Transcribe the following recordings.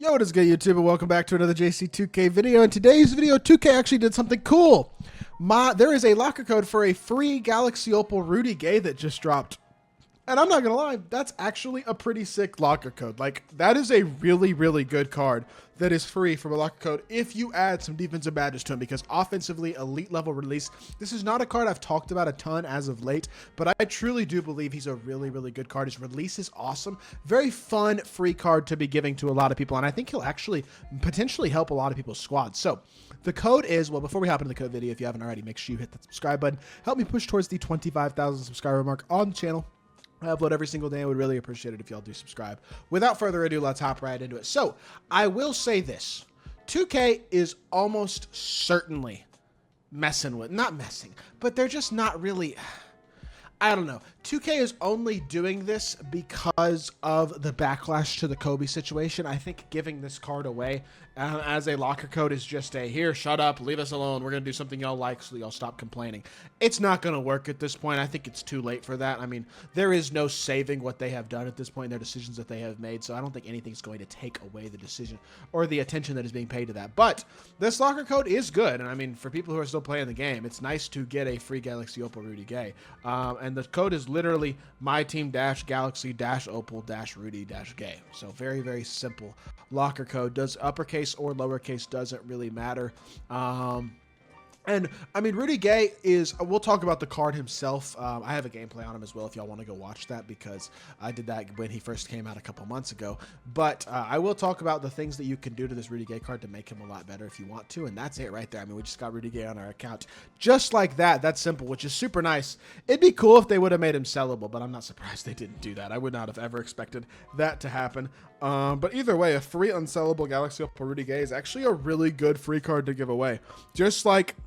Yo, what is good, YouTube, and welcome back to another JC2K video. In today's video, 2K actually did something cool. There is a locker code for a free Galaxy Opal Rudy Gay that just dropped. And I'm not going to lie, that's actually a pretty sick locker code. Like, that is a really, really good card that is free from a locker code if you add some defensive badges to him, because offensively, elite level release. This is not a card I've talked about a ton as of late, but I truly do believe he's a really, really good card. His release is awesome. Very fun, free card to be giving to a lot of people, and I think he'll actually potentially help a lot of people's squads. So the code is, well, before we hop into the code video, if you haven't already, make sure you hit that subscribe button. Help me push towards the 25,000 subscriber mark on the channel. I upload every single day. I would really appreciate it if y'all do subscribe. Without further ado, let's hop right into it. So I will say this. 2K is almost certainly not messing, but they're just not really, I don't know. 2K is only doing this because of the backlash to the Kobe situation. I think giving this card away as a locker code is just a, here, shut up, leave us alone. We're going to do something y'all like so y'all stop complaining. It's not going to work at this point. I think it's too late for that. I mean, there is no saving what they have done at this point, their decisions that they have made. So I don't think anything's going to take away the decision or the attention that is being paid to that. But this locker code is good. And I mean, for people who are still playing the game, it's nice to get a free Galaxy Opal Rudy Gay. And the code is literally MyTEAM-Galaxy-Opal-Rudy-Gay. So very, very simple locker code. Does uppercase or lowercase doesn't really matter. And I mean, Rudy Gay is, we'll talk about the card himself. I have a gameplay on him as well if y'all want to go watch that, because I did that when he first came out a couple months ago. But I will talk about the things that you can do to this Rudy Gay card to make him a lot better if you want to. And that's it right there. I mean, we just got Rudy Gay on our account just like that. That's simple, which is super nice. It'd be cool if they would have made him sellable, but I'm not surprised they didn't do that. I would not have ever expected that to happen. But either way, a free unsellable Galaxy Opal Rudy Gay is actually a really good free card to give away. Just like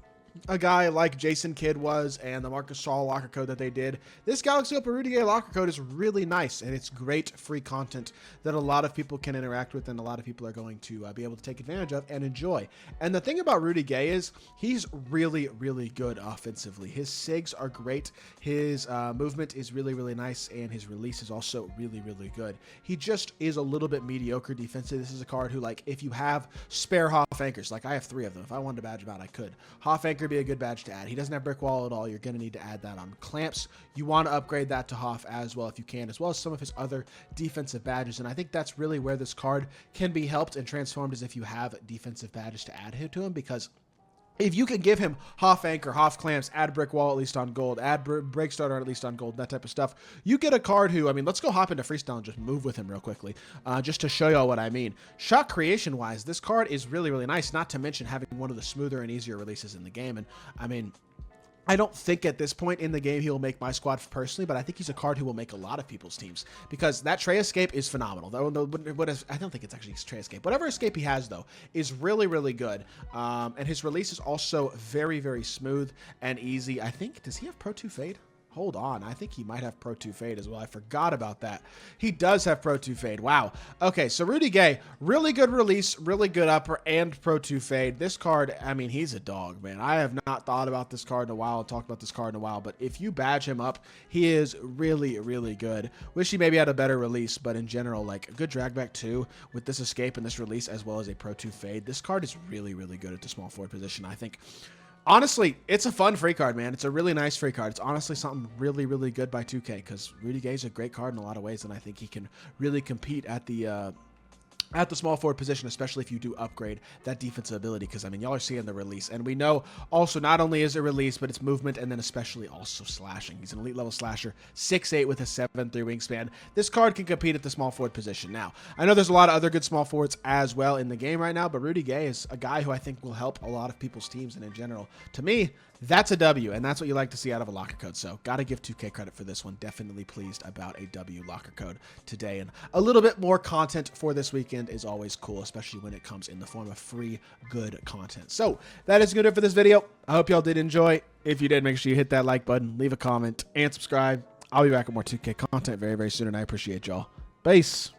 a guy like Jason Kidd was, and the Marcus Shaw locker code that they did. This Galaxy Opal Rudy Gay locker code is really nice, and it's great free content that a lot of people can interact with, and a lot of people are going to be able to take advantage of and enjoy. And the thing about Rudy Gay is he's really, really good offensively. His SIGs are great. His movement is really, really nice, and his release is also really, really good. He just is a little bit mediocre defensively. This is a card who, like, if you have spare Hoff anchors, like I have 3 of them. If I wanted to badge him out, I could. Hoff anchor be a good badge to add. He doesn't have brick wall at all. You're going to need to add that on clamps. You want to upgrade that to Hoff as well if you can, as well as some of his other defensive badges. And I think that's really where this card can be helped and transformed, is if you have defensive badges to add to him, because if you can give him Hoff anchor, Hoff clamps, add brick wall at least on gold, add break starter at least on gold, that type of stuff, you get a card who, I mean, let's go hop into freestyle and just move with him real quickly, just to show y'all what I mean. Shot creation wise, this card is really, really nice, not to mention having one of the smoother and easier releases in the game. And I mean, I don't think at this point in the game he will make my squad personally, but I think he's a card who will make a lot of people's teams, because that Trey escape is phenomenal. I don't think it's actually his Trey escape. Whatever escape he has, though, is really, really good. And his release is also very, very smooth and easy. I think, does he have Pro 2 Fade? Hold on, I think he might have Pro 2 Fade as well. I forgot about that. He does have Pro 2 Fade. Wow. Okay, so Rudy Gay, really good release, really good upper, and Pro 2 Fade. This card, I mean, he's a dog, man. I have not thought about this card in a while, talked about this card in a while, but if you badge him up, he is really, really good. Wish he maybe had a better release, but in general, like, a good drag back too with this escape and this release, as well as a Pro 2 Fade. This card is really, really good at the small forward position, I think. Honestly, it's a fun free card, man. It's a really nice free card. It's honestly something really, really good by 2K, because Rudy Gay is a great card in a lot of ways, and I think he can really compete at the small forward position, especially if you do upgrade that defensive ability, because, I mean, y'all are seeing the release. And we know also not only is it release, but it's movement, and then especially also slashing. He's an elite level slasher, 6'8" with a 7'3" wingspan. This card can compete at the small forward position. Now, I know there's a lot of other good small forwards as well in the game right now, but Rudy Gay is a guy who I think will help a lot of people's teams, and in general, to me, that's a W, and that's what you like to see out of a locker code. So, got to give 2K credit for this one. Definitely pleased about a W locker code today, and a little bit more content for this weekend is always cool, especially when it comes in the form of free, good content. So, that is good for this video. I hope y'all did enjoy. If you did, make sure you hit that like button, leave a comment, and subscribe. I'll be back with more 2K content very, very soon, and I appreciate y'all. Peace.